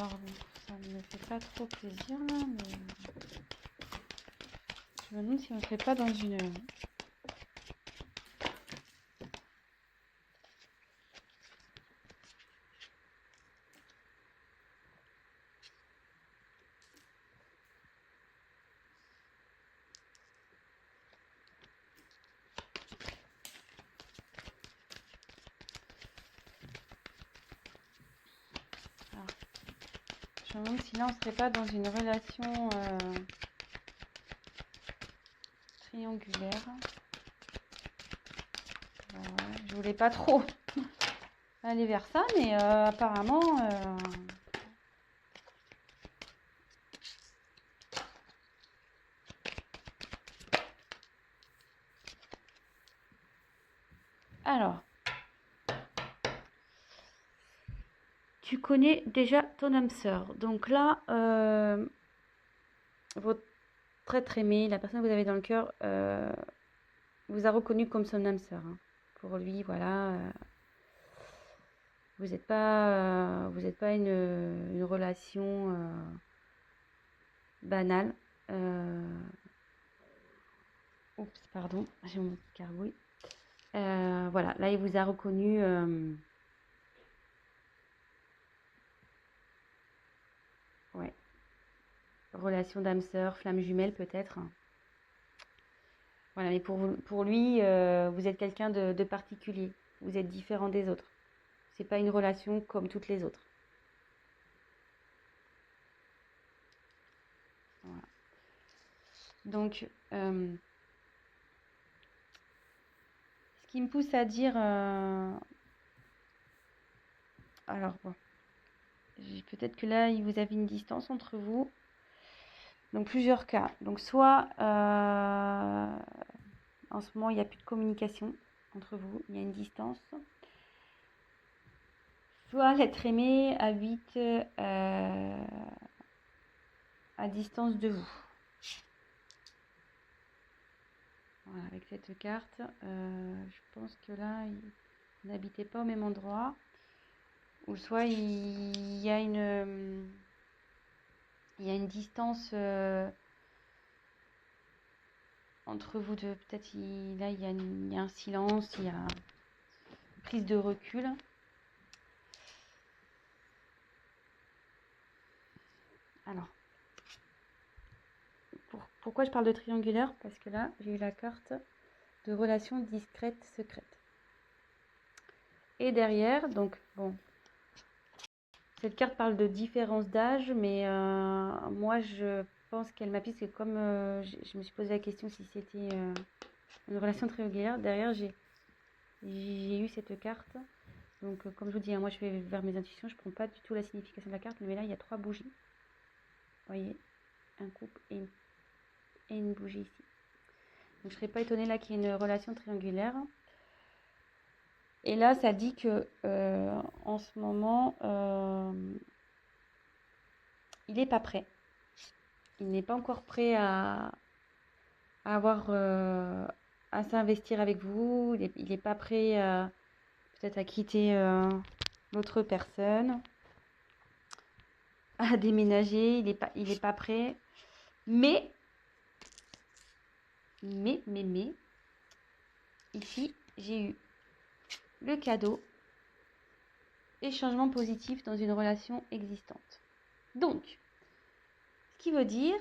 Alors, ça ne me fait pas trop plaisir là, mais je me demande si on ne serait pas dans une... Alors, je me demande si là on ne serait pas dans une relation triangulaire. Je voulais pas trop aller vers ça, mais apparemment... Alors, tu connais déjà ton âme sœur. Donc là, votre être aimé, la personne que vous avez dans le cœur, vous a reconnu comme son âme sœur. Hein. Pour lui, voilà, vous n'êtes pas une relation banale. Oups, pardon, j'ai mon gargouille. Voilà, là, il vous a reconnu. Ouais. Relation d'âme sœur, flamme jumelle peut-être. Voilà, mais pour lui, vous êtes quelqu'un de particulier. Vous êtes différent des autres. C'est pas une relation comme toutes les autres. Voilà. Donc, ce qui me pousse à dire... alors, bon. Peut-être que là, vous avez une distance entre vous. Donc, plusieurs cas. Donc, soit, en ce moment, il n'y a plus de communication entre vous. Il y a une distance. Soit l'être aimé habite à distance de vous. Voilà, avec cette carte, je pense que là, vous n'habitez pas au même endroit. Ou soit il y a une distance entre vous deux. Peut-être là, il y a un silence, il y a une prise de recul. Alors, pourquoi je parle de triangulaire? Parce que là, j'ai eu la carte de relation discrète, secrète. Et derrière, donc, bon, cette carte parle de différence d'âge, mais moi, je pense qu'elle m'appuie, parce que comme je me suis posé la question si c'était une relation triangulaire, derrière, j'ai eu cette carte. Donc, comme je vous dis, hein, moi, je vais vers mes intuitions, je ne prends pas du tout la signification de la carte, mais là, il y a 3 bougies. Vous voyez, un couple et une bougie ici. Donc, je ne serais pas étonnée là qu'il y ait une relation triangulaire. Et là, ça dit que en ce moment, il n'est pas prêt. Il n'est pas encore prêt à s'investir avec vous. Il n'est pas prêt peut-être à quitter l'autre personne, à déménager. Il est pas prêt. Mais, ici, j'ai eu le cadeau et changement positif dans une relation existante. Donc, ce qui veut dire,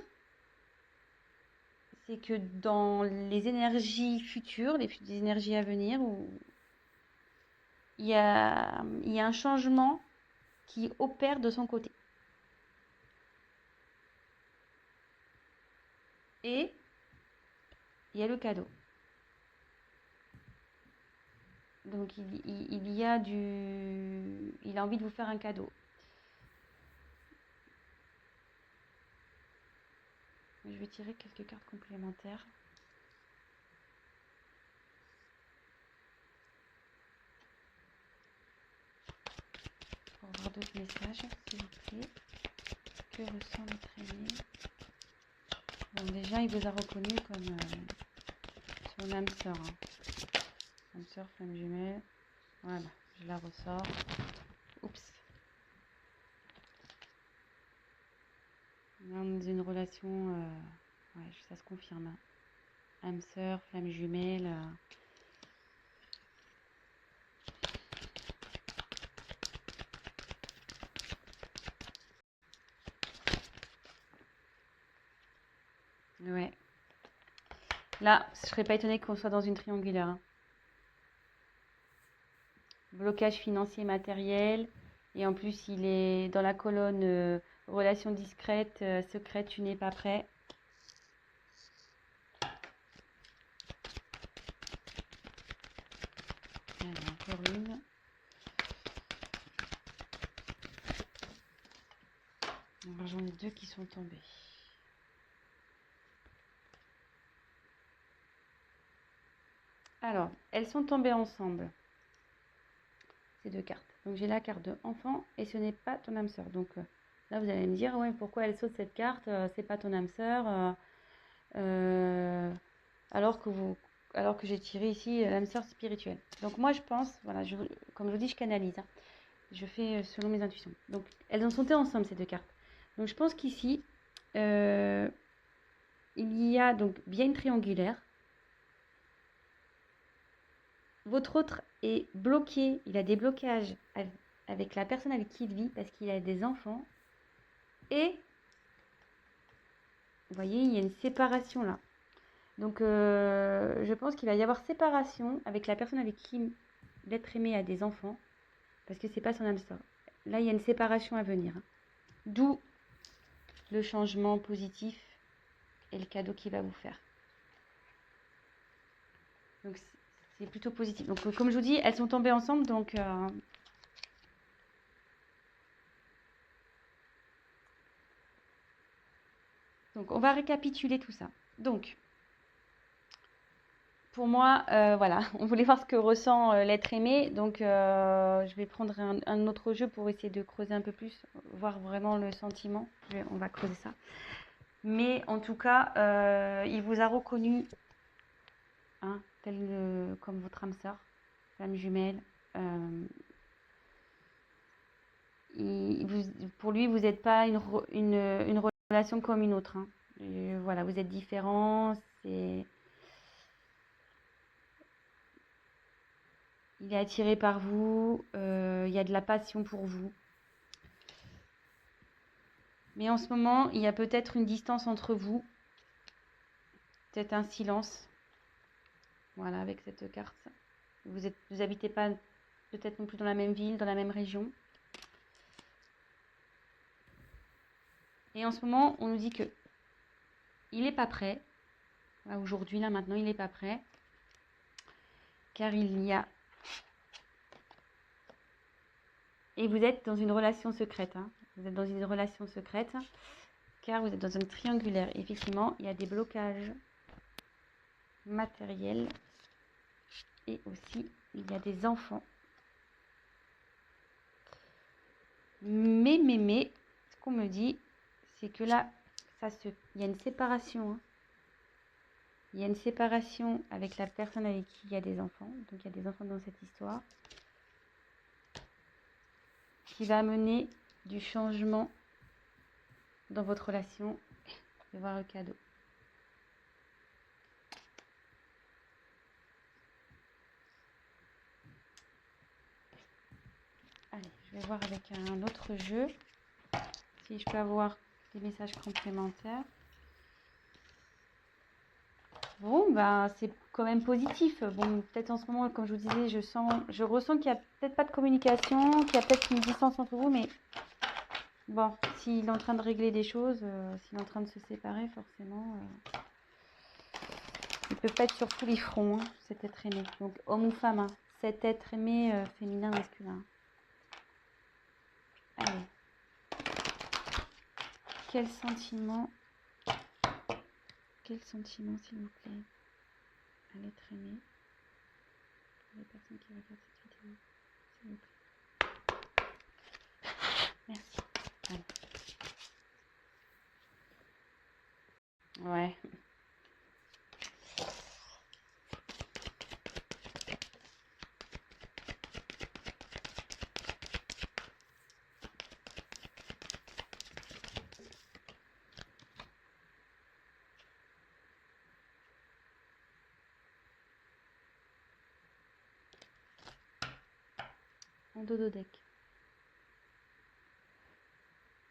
c'est que dans les énergies futures, les énergies à venir, où il y a un changement qui opère de son côté. Et il y a le cadeau. Donc il a envie de vous faire un cadeau. Je vais tirer quelques cartes complémentaires. Pour voir d'autres messages, s'il vous plaît. Que ressent notre aimé? Bon, déjà, il vous a reconnu comme son âme sœur. Hein. Âme sœur, flamme jumelle. Voilà, je la ressors. Oups. Là, on est dans une relation, ouais, ça se confirme, hein. Âme sœur, flamme jumelle. Ouais. Là, je serais pas étonnée qu'on soit dans une triangulaire, hein. Blocage financier matériel. Et en plus, il est dans la colonne relation discrète, secrète, tu n'es pas prêt. Alors, encore une. Alors, j'en ai deux qui sont tombés. Alors, elles sont tombées ensemble, ces deux cartes. Donc, j'ai la carte de enfant et ce n'est pas ton âme sœur. Donc, là, vous allez me dire, ouais, pourquoi elle saute cette carte, c'est pas ton âme sœur, alors que j'ai tiré ici l'âme sœur spirituelle. Donc, moi, je pense, voilà, comme je vous dis, je canalise, hein. Je fais selon mes intuitions. Donc, elles ont sauté ensemble, ces deux cartes. Donc, je pense qu'ici, il y a donc bien une triangulaire. Votre autre est bloqué, il a des blocages avec la personne avec qui il vit parce qu'il a des enfants. Et, vous voyez, il y a une séparation là. Donc, je pense qu'il va y avoir séparation avec la personne avec qui l'être aimé a des enfants parce que c'est pas son âme sœur. Là, il y a une séparation à venir, hein. D'où le changement positif et le cadeau qu'il va vous faire. Donc, c'est plutôt positif. Donc, comme je vous dis, elles sont tombées ensemble, donc on va récapituler tout ça. Donc, pour moi, voilà, on voulait voir ce que ressent l'être aimé. Donc, je vais prendre un autre jeu pour essayer de creuser un peu plus, voir vraiment le sentiment. On va creuser ça. Mais en tout cas, il vous a reconnu, hein, comme votre âme sœur, flamme jumelle. Pour lui, vous n'êtes pas une relation comme une autre, hein. Voilà, vous êtes différents. Il est attiré par vous. Il y a de la passion pour vous. Mais en ce moment, il y a peut-être une distance entre vous. Peut-être un silence. Voilà, avec cette carte. Vous habitez pas peut-être non plus dans la même ville, dans la même région. Et en ce moment, on nous dit que il n'est pas prêt. Aujourd'hui, là, maintenant, il n'est pas prêt. Car il y a... Et vous êtes dans une relation secrète, hein. Vous êtes dans une relation secrète. Car vous êtes dans une triangulaire. Effectivement, il y a des blocages matériels. Et aussi, il y a des enfants. Mais, ce qu'on me dit, c'est que là, il y a une séparation, hein. Il y a une séparation avec la personne avec qui il y a des enfants. Donc, il y a des enfants dans cette histoire. Qui va amener du changement dans votre relation. Je vais voir le cadeau. Allez, je vais voir avec un autre jeu si je peux avoir des messages complémentaires. Bon, bah, c'est quand même positif. Bon, peut-être en ce moment, comme je vous disais, je ressens qu'il n'y a peut-être pas de communication, qu'il y a peut-être une distance entre vous, mais bon, s'il est en train de régler des choses, s'il est en train de se séparer, forcément, il ne peut pas être sur tous les fronts, hein, cet être aimé. Donc, homme ou femme, hein, cet être aimé féminin, masculin. Allez. Quel sentiment, s'il vous plaît, à l'être aimé, pour les personnes qui regardent cette vidéo, s'il vous plaît. Merci. Allez. Ouais. en dos de deck.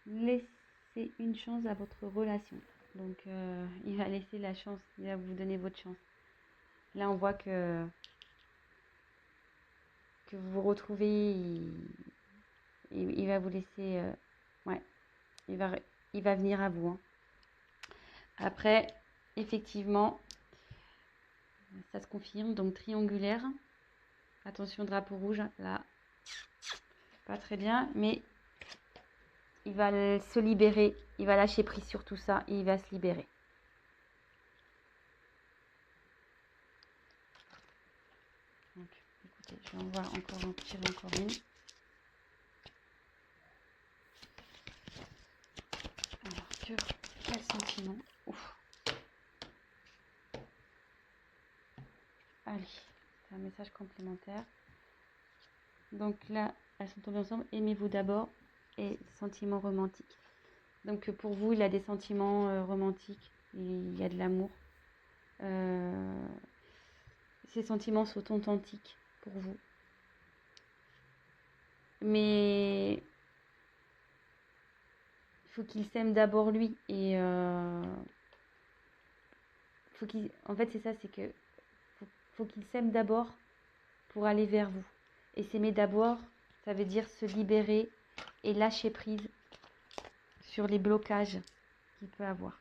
Laissez une chance à votre relation. Donc, il va laisser la chance, il va vous donner votre chance. Là, on voit que vous vous retrouvez, il va vous laisser... ouais, il va venir à vous. Hein. Après, effectivement, ça se confirme. Donc, triangulaire. Attention, drapeau rouge, là. Pas très bien, mais il va se libérer. Il va lâcher prise sur tout ça et il va se libérer. Donc, écoutez, je vais en tirer encore une. Alors, quel sentiment? Ouf. Allez, c'est un message complémentaire. Donc là, elles sont tombées ensemble. Aimez-vous d'abord et sentiments romantiques. Donc pour vous, il a des sentiments romantiques. Il y a de l'amour. Ces sentiments sont authentiques pour vous. Mais il faut qu'il s'aime d'abord lui. Et en fait, c'est ça, c'est que faut qu'il s'aime d'abord pour aller vers vous. Et s'aimer d'abord, ça veut dire se libérer et lâcher prise sur les blocages qu'il peut avoir.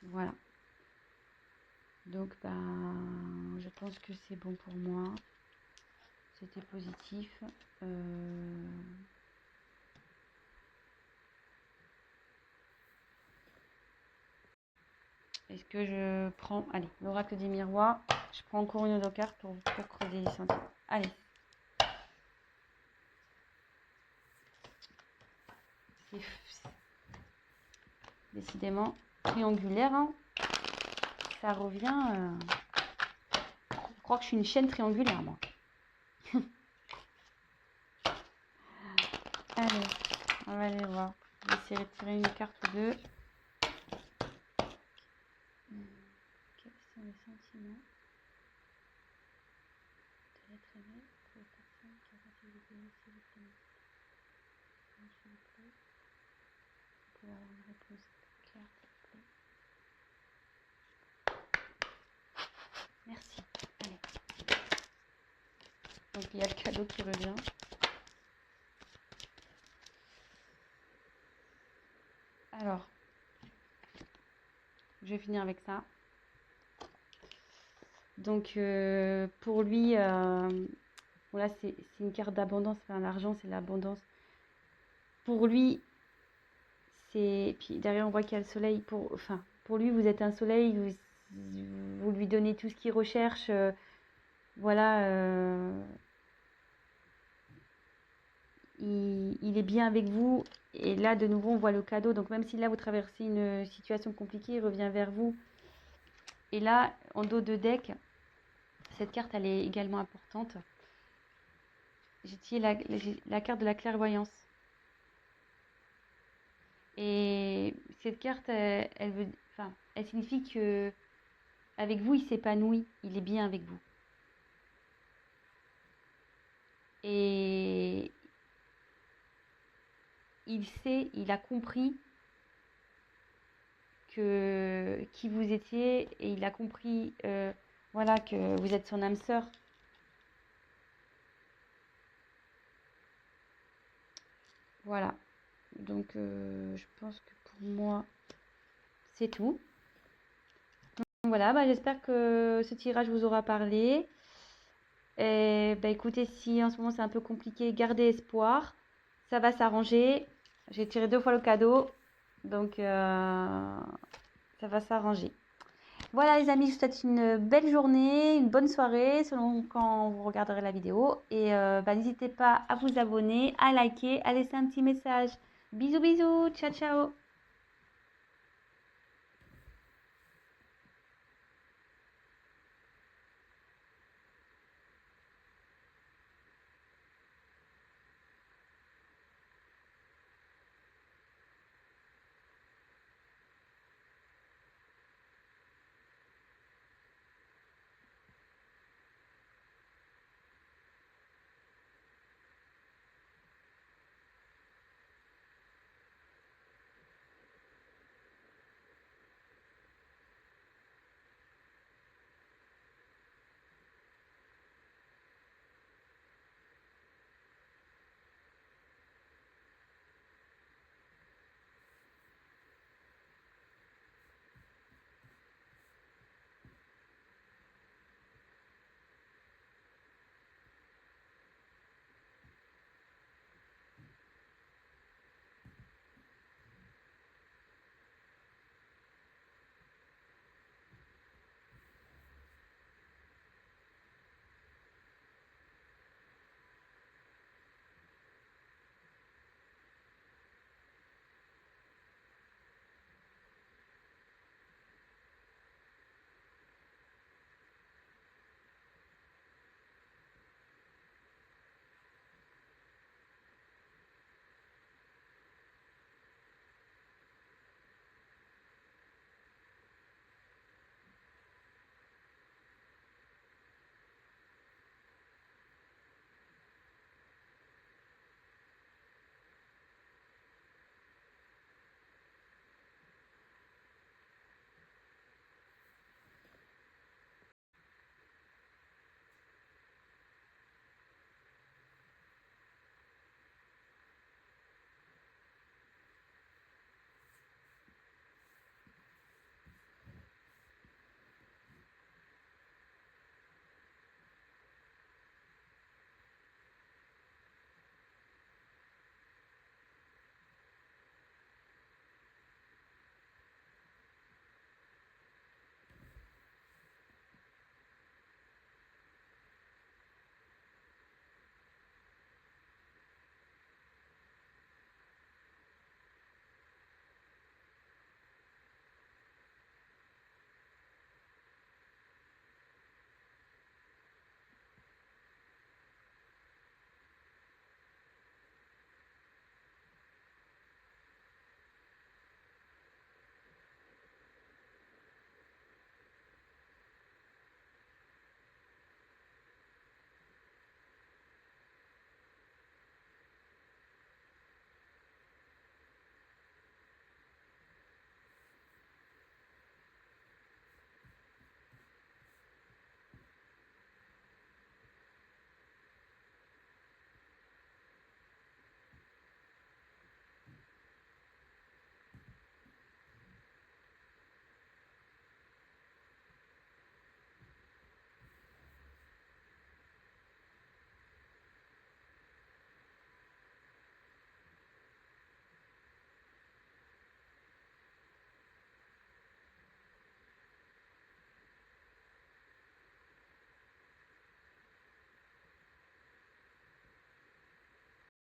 Voilà. Donc, je pense que c'est bon pour moi. C'était positif. Est-ce que je prends... Allez, l'oracle des miroirs. Je prends encore une autre carte pour creuser les sentiments. Allez. Décidément triangulaire. Hein. Ça revient... Je crois que je suis une chaîne triangulaire, moi. Allez, on va aller voir. Je vais essayer de tirer une carte ou deux. Quels sont les sentiments de l'être aimé pour les personnes qui ont fait des bénéfices de l'humanité? S'il vous plaît. Vous pouvez avoir une réponse claire, s'il vous plaît. Merci. Allez. Donc il y a le cadeau qui revient. Alors, je vais finir avec ça. Donc pour lui, voilà, c'est une carte d'abondance. Enfin, l'argent, c'est l'abondance. Pour lui, c'est... Puis derrière, on voit qu'il y a le soleil. Pour lui, vous êtes un soleil. Vous lui donnez tout ce qu'il recherche. Voilà. Il est bien avec vous. Et là, de nouveau, on voit le cadeau. Donc même si là, vous traversez une situation compliquée, il revient vers vous. Et là, en dos de deck, cette carte, elle est également importante. J'ai tiré la carte de la clairvoyance. Et cette carte, elle signifie que avec vous, il s'épanouit. Il est bien avec vous. Et il sait, il a compris qui vous étiez et il a compris voilà, que vous êtes son âme sœur. Voilà. Donc, je pense que pour moi, c'est tout. Donc, voilà, j'espère que ce tirage vous aura parlé. Et, écoutez, si en ce moment c'est un peu compliqué, gardez espoir. Ça va s'arranger. J'ai tiré 2 fois le cadeau. Donc, ça va s'arranger. Voilà les amis, je vous souhaite une belle journée, une bonne soirée selon quand vous regarderez la vidéo. Et n'hésitez pas à vous abonner, à liker, à laisser un petit message. Bisous bisous, ciao ciao.